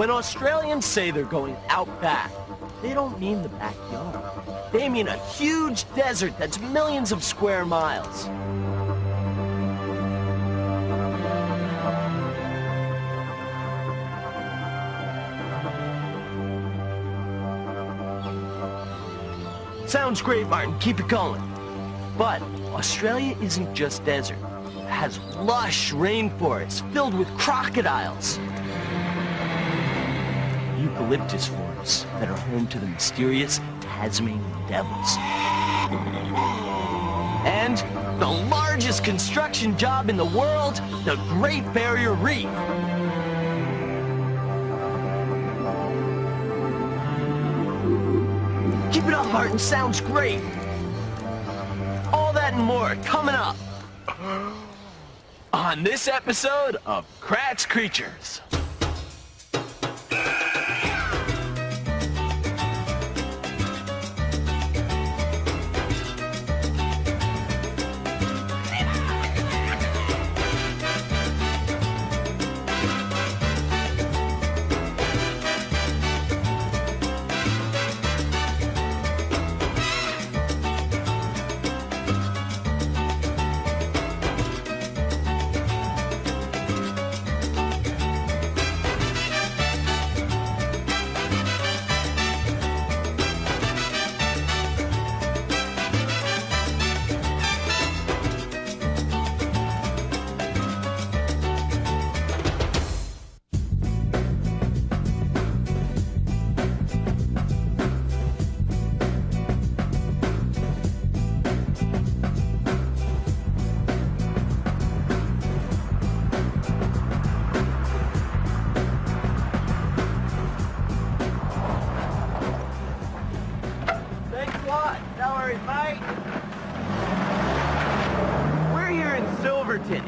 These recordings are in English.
When Australians say they're going out back, they don't mean the backyard. They mean a huge desert that's millions of square miles. Sounds great, Martin. Keep it going. But Australia isn't just desert. It has lush rainforests filled with crocodiles. Eucalyptus forests that are home to the mysterious Tasmanian devils. And the largest construction job in the world, the Great Barrier Reef. Keep it up, Martin. Sounds great. All that and more coming up on this episode of Kratts Creatures.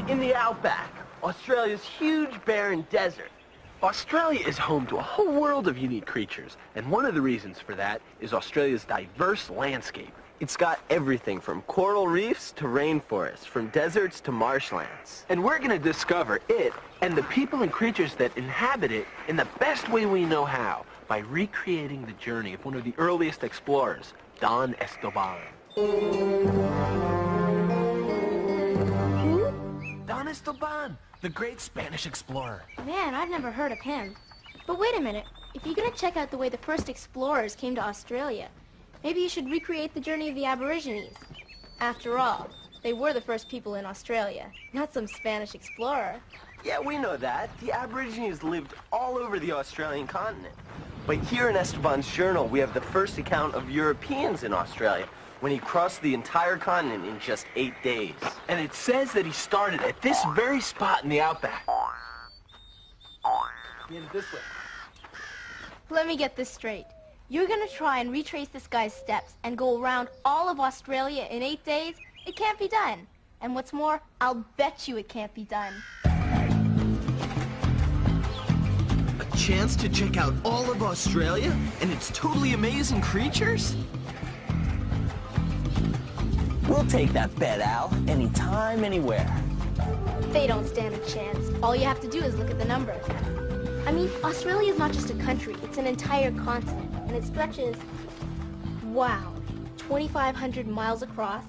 In the outback, Australia's huge barren desert. Australia is home to a whole world of unique creatures, and one of the reasons for that is Australia's diverse landscape. It's got everything from coral reefs to rainforests, from deserts to marshlands. And we're going to discover it and the people and creatures that inhabit it in the best way we know how, by recreating the journey of one of the earliest explorers, Don Estoban. Don Estoban, the great Spanish explorer. Man, I've never heard of him. But wait a minute. If you're going to check out the way the first explorers came to Australia, maybe you should recreate the journey of the Aborigines. After all, they were the first people in Australia, not some Spanish explorer. Yeah, we know that. The Aborigines lived all over the Australian continent. But here in Esteban's journal, we have the first account of Europeans in Australia, when he crossed the entire continent in just 8 days. And it says that he started at this very spot in the outback. He headed this way. Let me get this straight. You're gonna try and retrace this guy's steps and go around all of Australia in 8 days? It can't be done. And what's more, I'll bet you it can't be done. A chance to check out all of Australia and its totally amazing creatures? We'll take that bet, Al. Anytime, anywhere. They don't stand a chance. All you have to do is look at the numbers. I mean, Australia is not just a country, it's an entire continent. And it stretches, wow, 2,500 miles across,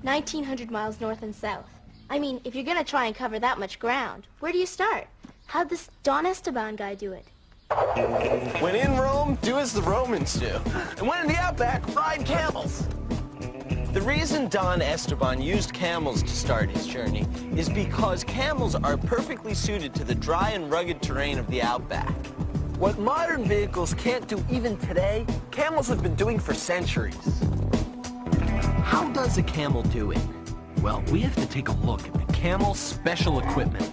1,900 miles north and south. I mean, if you're gonna try and cover that much ground, where do you start? How'd this Don Estoban guy do it? When in Rome, do as the Romans do. And when in the outback, ride camels. The reason Don Estoban used camels to start his journey is because camels are perfectly suited to the dry and rugged terrain of the outback. What modern vehicles can't do even today, camels have been doing for centuries. How does a camel do it? Well, we have to take a look at the camel's special equipment.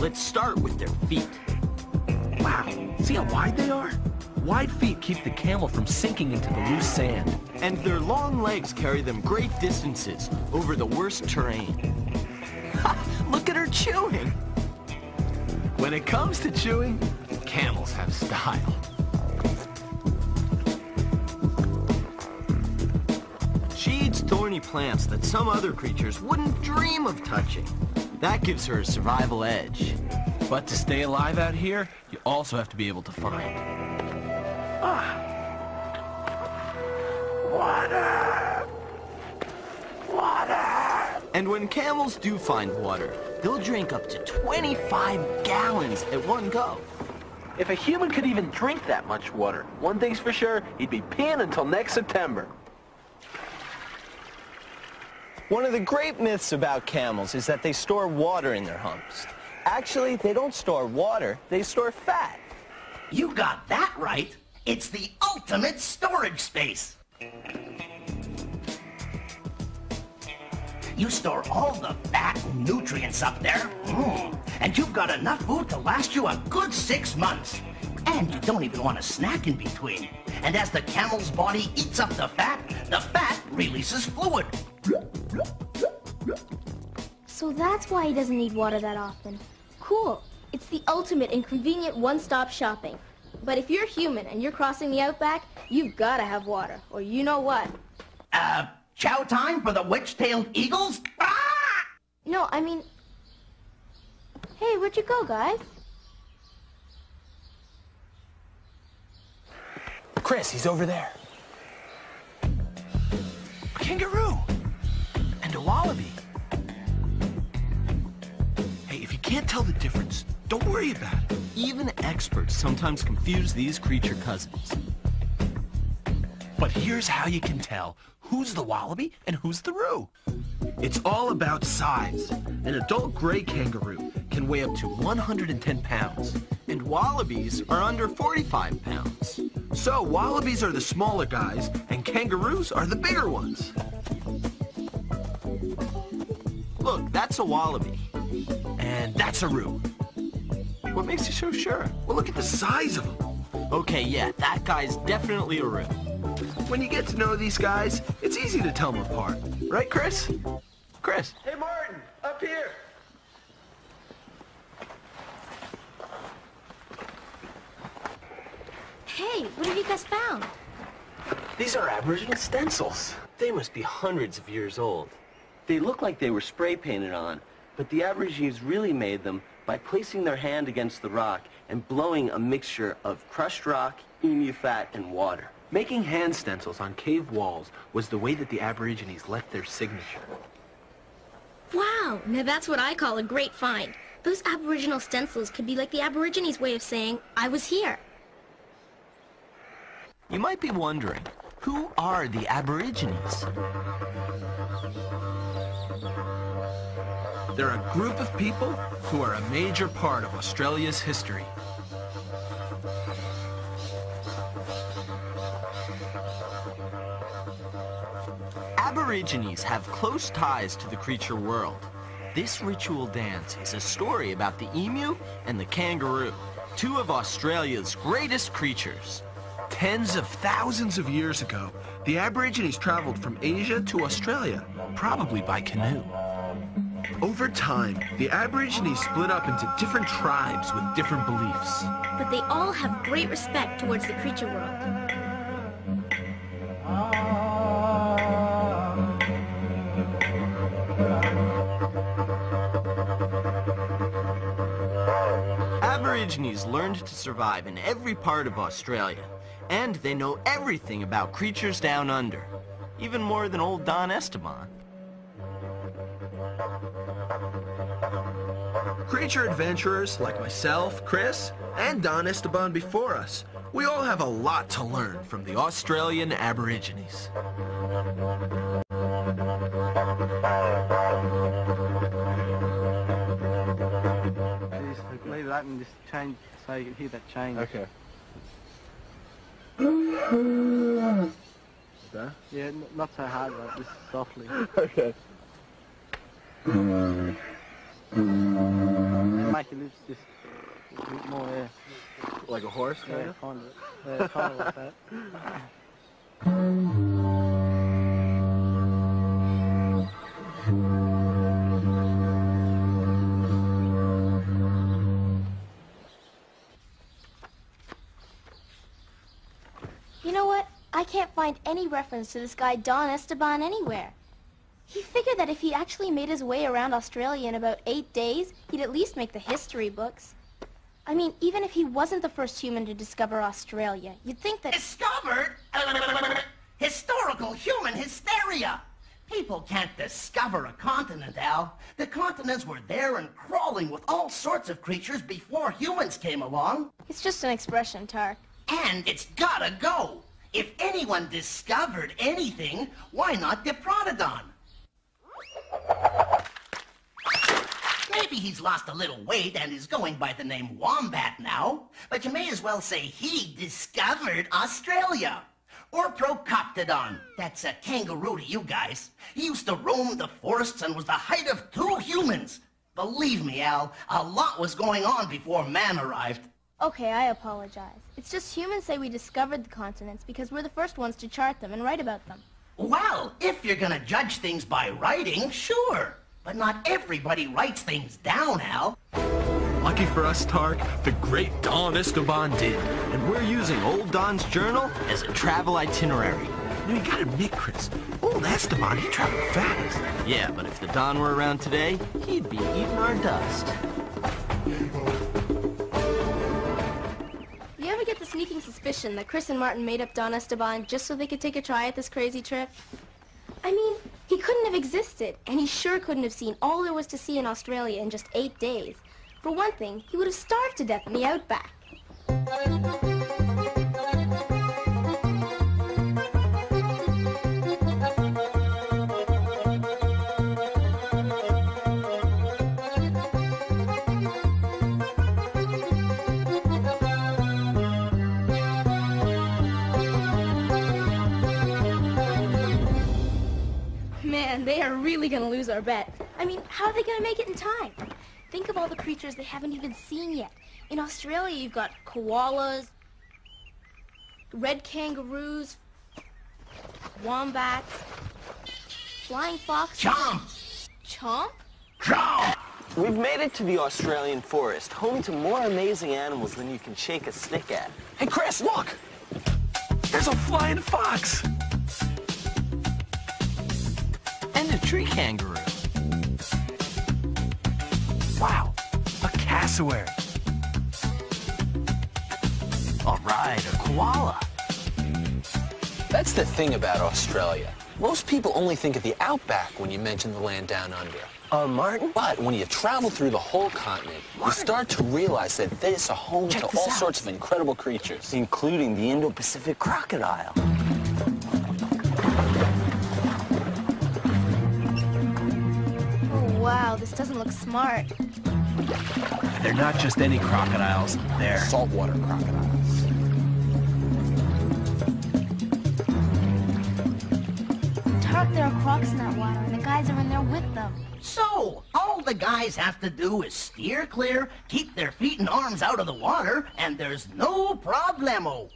Let's start with their feet. Wow, see how wide they are? Wide feet keep the camel from sinking into the loose sand, and their long legs carry them great distances over the worst terrain. Ha! Look at her chewing! When it comes to chewing, camels have style. She eats thorny plants that some other creatures wouldn't dream of touching. That gives her a survival edge. But to stay alive out here, you also have to be able to find. Water! Water! And when camels do find water, they'll drink up to 25 gallons at one go. If a human could even drink that much water, one thing's for sure, he'd be peeing until next September. One of the great myths about camels is that they store water in their humps. Actually, they don't store water, they store fat. You got that right. It's the ultimate storage space. You store all the fat and nutrients up there, and you've got enough food to last you a good 6 months. And you don't even want a snack in between. And as the camel's body eats up the fat releases fluid. So that's why he doesn't need water that often. Cool. It's the ultimate and convenient one-stop shopping. But if you're human and you're crossing the outback, you've got to have water, or you know what? Chow time for the witch-tailed eagles? Ah! No, I mean... Hey, where'd you go, guys? Chris, he's over there. A kangaroo! And a wallaby. Hey, if you can't tell the difference, don't worry about it. Even experts sometimes confuse these creature cousins. But here's how you can tell who's the wallaby and who's the roo. It's all about size. An adult gray kangaroo can weigh up to 110 pounds, and wallabies are under 45 pounds. So wallabies are the smaller guys, and kangaroos are the bigger ones. Look, that's a wallaby. And that's a roo. What makes you so sure? Well, look at the size of them. Okay, yeah, that guy's definitely a roo. When you get to know these guys, it's easy to tell them apart. Right, Chris? Chris? Hey, Martin, up here. Hey, what have you guys found? These are Aboriginal stencils. They must be hundreds of years old. They look like they were spray painted on, but the Aborigines really made them by placing their hand against the rock and blowing a mixture of crushed rock, emu fat, and water. Making hand stencils on cave walls was the way that the Aborigines left their signature. Wow, now that's what I call a great find. Those Aboriginal stencils could be like the Aborigines' way of saying, I was here. You might be wondering, who are the Aborigines? They're a group of people who are a major part of Australia's history. Aborigines have close ties to the creature world. This ritual dance is a story about the emu and the kangaroo, two of Australia's greatest creatures. Tens of thousands of years ago, the Aborigines traveled from Asia to Australia, probably by canoe. Over time, the Aborigines split up into different tribes with different beliefs. But they all have great respect towards the creature world. Aborigines learned to survive in every part of Australia, and they know everything about creatures down under, even more than old Don Esteban. Creature adventurers like myself, Chris, and Don Esteban before us, we all have a lot to learn from the Australian Aborigines. Just leave it open, just change so you can hear that change. Okay. That? Yeah, not so hard, like just softly. Okay. And make your lips just a bit more, yeah. Like a horse, Yeah, kind of? kind of. Yeah, kind of like that. You know what? I can't find any reference to this guy Don Esteban anywhere. He figured that if he actually made his way around Australia in about 8 days, he'd at least make the history books. I mean, even if he wasn't the first human to discover Australia, you'd think that... Discovered? Historical human hysteria! People can't discover a continent, Al. The continents were there and crawling with all sorts of creatures before humans came along. It's just an expression, Ttark. And it's gotta go. If anyone discovered anything, why not Diprotodon? Maybe he's lost a little weight and is going by the name Wombat now, but you may as well say he discovered Australia. Or Procoptodon. That's a kangaroo to you guys. He used to roam the forests and was the height of 2 humans. Believe me, Al, a lot was going on before man arrived. Okay, I apologize. It's just humans say we discovered the continents because we're the first ones to chart them and write about them. Well, if you're gonna judge things by writing, sure. But not everybody writes things down, Al. Lucky for us, Ttark, the great Don Estoban did. And we're using old Don's journal as a travel itinerary. You gotta admit, Chris, old Estoban, he traveled fast. Yeah, but if the Don were around today, he'd be eating our dust. You ever get the sneaking suspicion that Chris and Martin made up Don Estoban just so they could take a try at this crazy trip? I mean, he couldn't have existed, and he sure couldn't have seen all there was to see in Australia in just 8 days. For one thing, he would have starved to death in the outback. Man, they are really gonna lose our bet. I mean, how are they gonna make it in time? Think of all the creatures they haven't even seen yet. In Australia, you've got koalas, red kangaroos, wombats, flying foxes. Chomp! Chomp? Chomp! We've made it to the Australian forest, home to more amazing animals than you can shake a stick at. Hey, Chris, look! There's a flying fox! And a tree kangaroo. Wow, a cassowary. All right, a koala. That's the thing about Australia. Most people only think of the outback when you mention the land down under. Martin? But when you travel through the whole continent, you start to realize that this is a home to all sorts of incredible creatures. Including the Indo-Pacific crocodile. Oh, wow, this doesn't look smart. They're not just any crocodiles, they're... Saltwater crocodiles. Ttark, there are crocs in that water, and the guys are in there with them. So, all the guys have to do is steer clear, keep their feet and arms out of the water, and there's no problemo.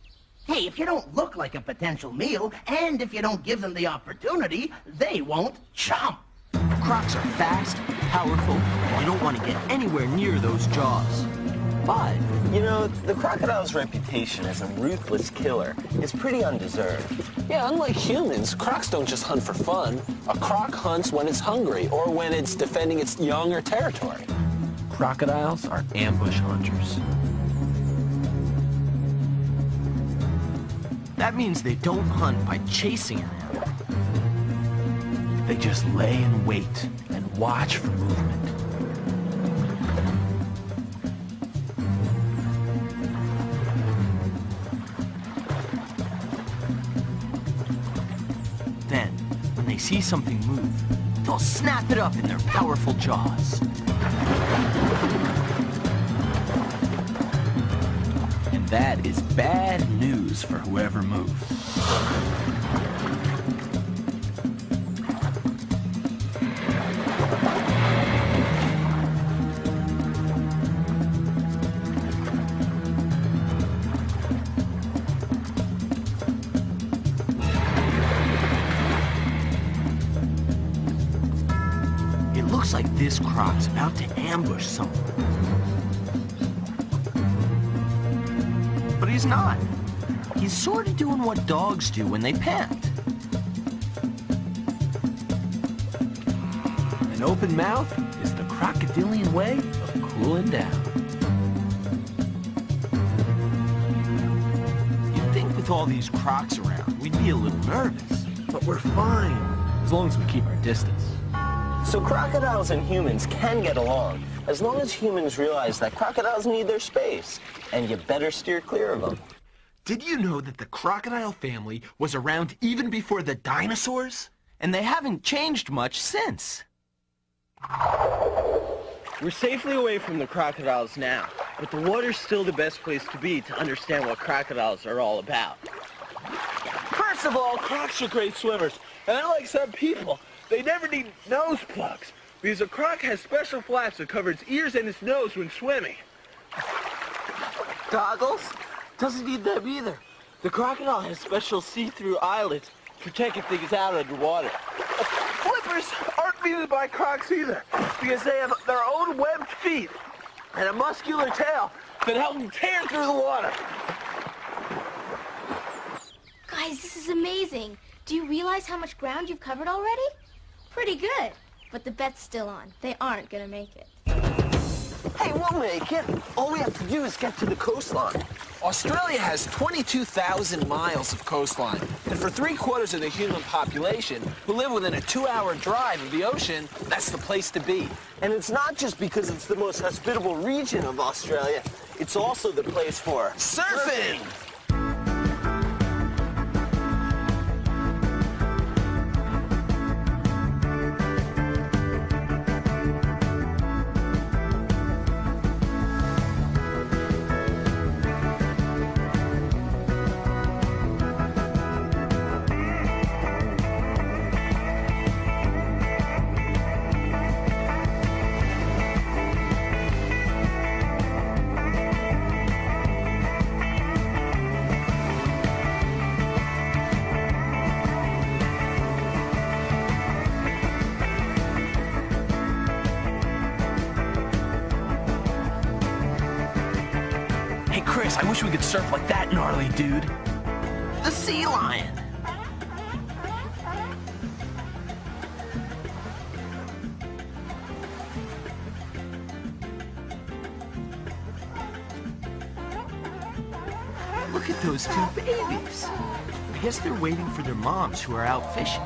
Hey, if you don't look like a potential meal, and if you don't give them the opportunity, they won't chomp. Crocs are fast, powerful, and you don't want to get anywhere near those jaws. But, you know, the crocodile's reputation as a ruthless killer is pretty undeserved. Yeah, unlike humans, crocs don't just hunt for fun. A croc hunts when it's hungry or when it's defending its young or territory. Crocodiles are ambush hunters. That means they don't hunt by chasing an animal. They just lay in wait and watch for movement. Then, when they see something move, they'll snap it up in their powerful jaws. And that is bad news for whoever moved. Looks like this croc's about to ambush someone. But he's not. He's sort of doing what dogs do when they pant. An open mouth is the crocodilian way of cooling down. all these crocs around, we'd be a little nervous. But we're fine, as long as we keep our distance. So crocodiles and humans can get along, as long as humans realize that crocodiles need their space, and you better steer clear of them. Did you know that the crocodile family was around even before the dinosaurs? And they haven't changed much since. We're safely away from the crocodiles now, but the water's still the best place to be to understand what crocodiles are all about. First of all, crocs are great swimmers, and unlike some people, they never need nose plugs, because a croc has special flaps that cover its ears and its nose when swimming. Goggles? Doesn't need them either. The crocodile has special see-through eyelids for checking things out underwater. Flippers aren't needed by crocs either, because they have their own webbed feet and a muscular tail that helps them tear through the water. Guys, this is amazing. Do you realize how much ground you've covered already? Pretty good. But the bet's still on. They aren't gonna make it. Hey, we'll make it. All we have to do is get to the coastline. Australia has 22,000 miles of coastline, and for 3/4 of the human population who live within a 2-hour drive of the ocean, that's the place to be. And it's not just because it's the most hospitable region of Australia, it's also the place for surfing! Chris, I wish we could surf like that gnarly dude. The sea lion! Look at those two babies. I guess they're waiting for their moms who are out fishing.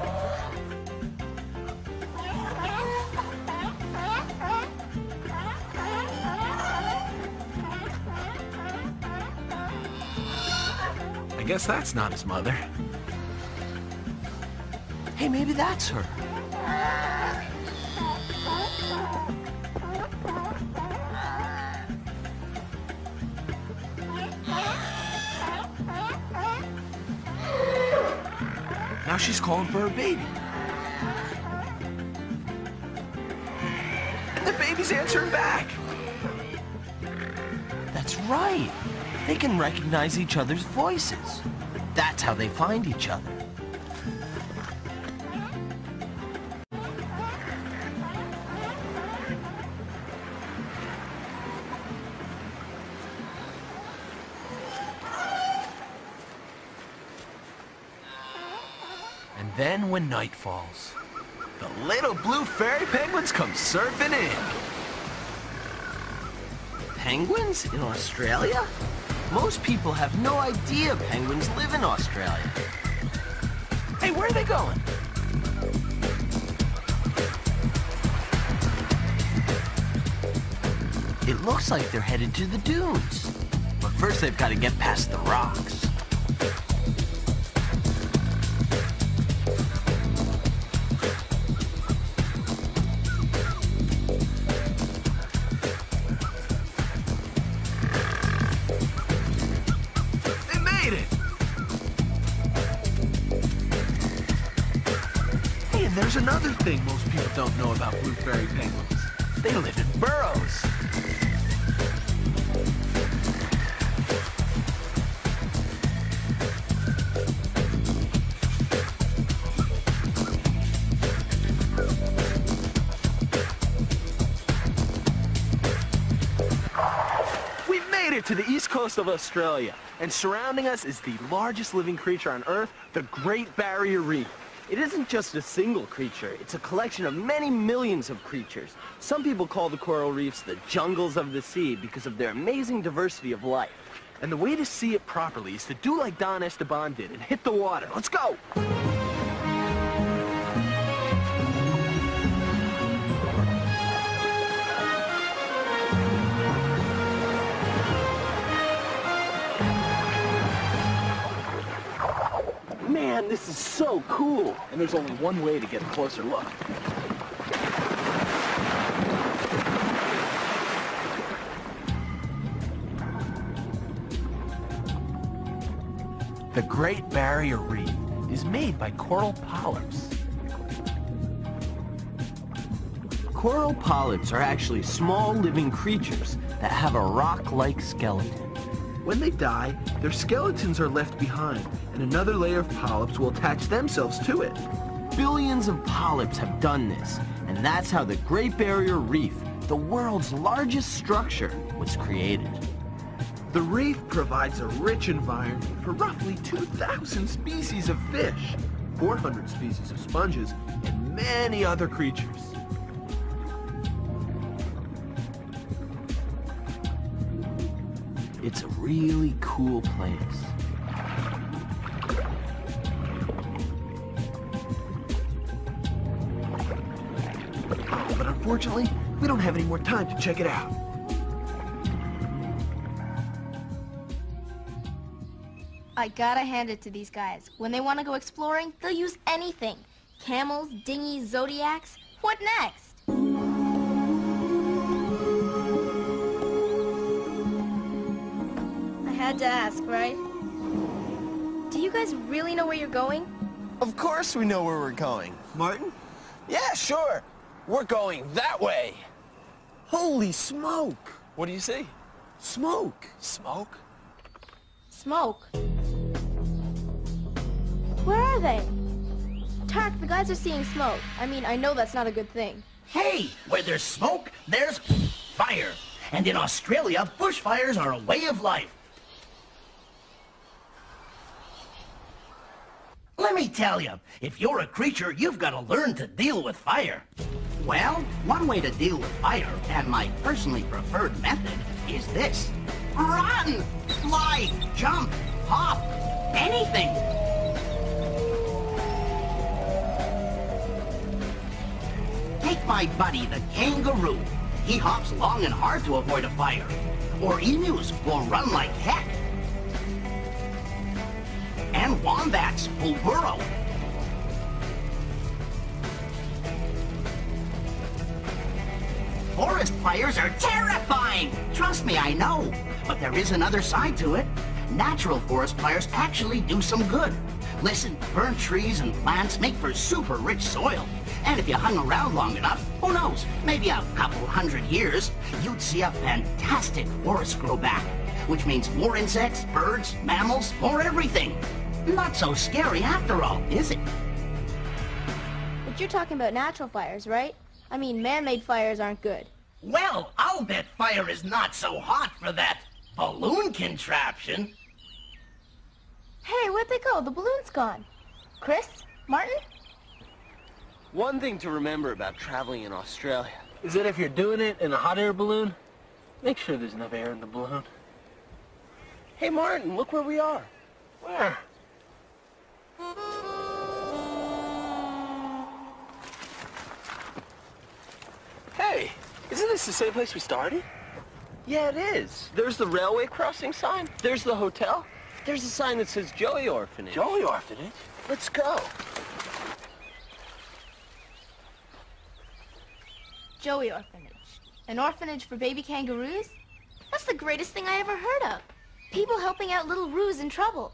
I guess that's not his mother. Hey, maybe that's her. Now she's calling for her baby. And the baby's answering back. That's right. They can recognize each other's voices. That's how they find each other. And then when night falls, the little blue fairy penguins come surfing in. Penguins in Australia? Most people have no idea penguins live in Australia. Hey, where are they going? It looks like they're headed to the dunes. But first they've got to get past the rocks. There's another thing most people don't know about blue fairy penguins. They live in burrows. We made it to the east coast of Australia, and surrounding us is the largest living creature on Earth, the Great Barrier Reef. It isn't just a single creature, it's a collection of many millions of creatures. Some people call the coral reefs the jungles of the sea because of their amazing diversity of life. And the way to see it properly is to do like Don Estoban did and hit the water. Let's go! Man, this is so cool! And there's only one way to get a closer look. The Great Barrier Reef is made by coral polyps. Coral polyps are actually small living creatures that have a rock-like skeleton. When they die, their skeletons are left behind, and another layer of polyps will attach themselves to it. Billions of polyps have done this, and that's how the Great Barrier Reef, the world's largest structure, was created. The reef provides a rich environment for roughly 2,000 species of fish, 400 species of sponges, and many other creatures. It's a really cool place. But unfortunately, we don't have any more time to check it out. I gotta hand it to these guys. When they want to go exploring, they'll use anything. Camels, dinghies, zodiacs. What next? I had to ask, right? Do you guys really know where you're going? Of course we know where we're going. Martin? Yeah, sure. We're going that way. Holy smoke! What do you see? Smoke! Smoke? Smoke. Where are they? Ttark, the guys are seeing smoke. I mean, I know that's not a good thing. Hey, where there's smoke, there's fire. And in Australia, bushfires are a way of life. Let me tell you, if you're a creature, you've got to learn to deal with fire. Well, one way to deal with fire, and my personally preferred method, is this. Run! Fly! Jump! Hop! Anything! Take my buddy, the kangaroo. He hops long and hard to avoid a fire. Or emus will run like heck. And wombats will burrow. Forest fires are terrifying! Trust me, I know. But there is another side to it. Natural forest fires actually do some good. Listen, burnt trees and plants make for super rich soil. And if you hung around long enough, who knows, maybe a couple 100 years, you'd see a fantastic forest grow back. Which means more insects, birds, mammals, more everything. Not so scary after all, is it? But you're talking about natural fires, right? I mean, man-made fires aren't good. Well, I'll bet fire is not so hot for that balloon contraption. Hey, where'd they go? The balloon's gone. Chris? Martin? One thing to remember about traveling in Australia Is that if you're doing it in a hot air balloon, make sure there's enough air in the balloon. Hey, Martin, look where we are. Where? Hey, isn't this the same place we started? Yeah, it is. There's the railway crossing sign. There's the hotel. There's a sign that says Joey Orphanage. Joey Orphanage? Let's go. Joey Orphanage. An orphanage for baby kangaroos? That's the greatest thing I ever heard of. People helping out little roos in trouble.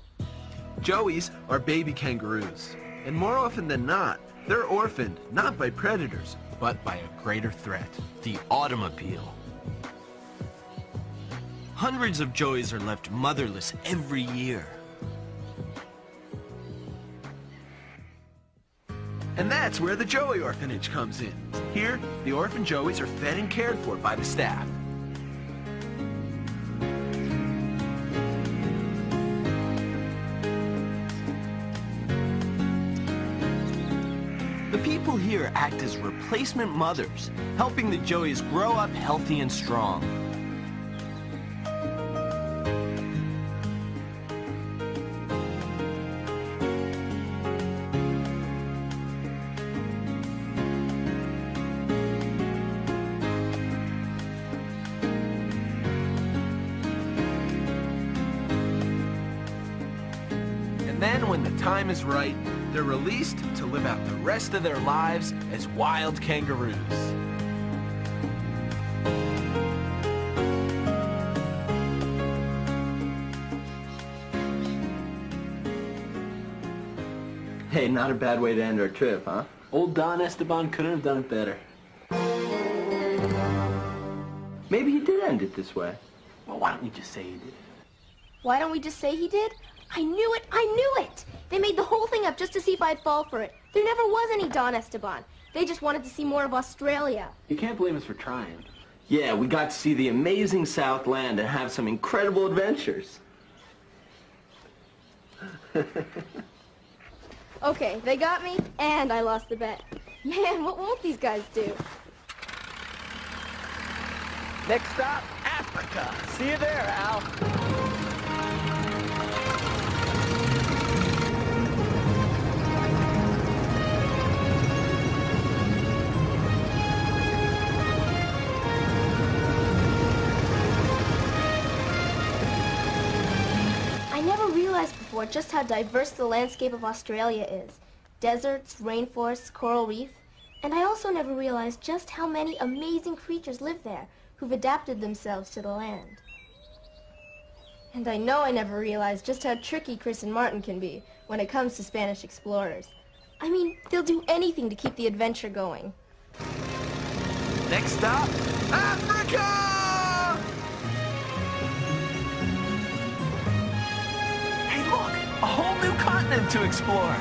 Joeys are baby kangaroos. And more often than not, they're orphaned, not by predators, but by a greater threat. The automobile. Hundreds of joeys are left motherless every year. And that's where the Joey Orphanage comes in. Here, the orphan joeys are fed and cared for by the staff. The people here act as replacement mothers, helping the joeys grow up healthy and strong. then when the time is right, they're released to live out the rest of their lives as wild kangaroos. Hey, not a bad way to end our trip, huh? Old Don Esteban couldn't have done it better. Maybe he did end it this way. Well, why don't you just say he did? Why don't we just say he did? I knew it! I knew it! They made the whole thing up just to see if I'd fall for it. There never was any Don Esteban. They just wanted to see more of Australia. You can't blame us for trying. Yeah, we got to see the amazing Southland and have some incredible adventures. Okay, they got me, and I lost the bet. Man, what won't these guys do? Next stop, Africa. See you there, Al. I never realized before just how diverse the landscape of Australia is. Deserts, rainforests, coral reef. And I also never realized just how many amazing creatures live there who've adapted themselves to the land. And I know I never realized just how tricky Chris and Martin can be when it comes to Spanish explorers. I mean, they'll do anything to keep the adventure going. Next stop, Africa! Hey, look, a whole new continent to explore.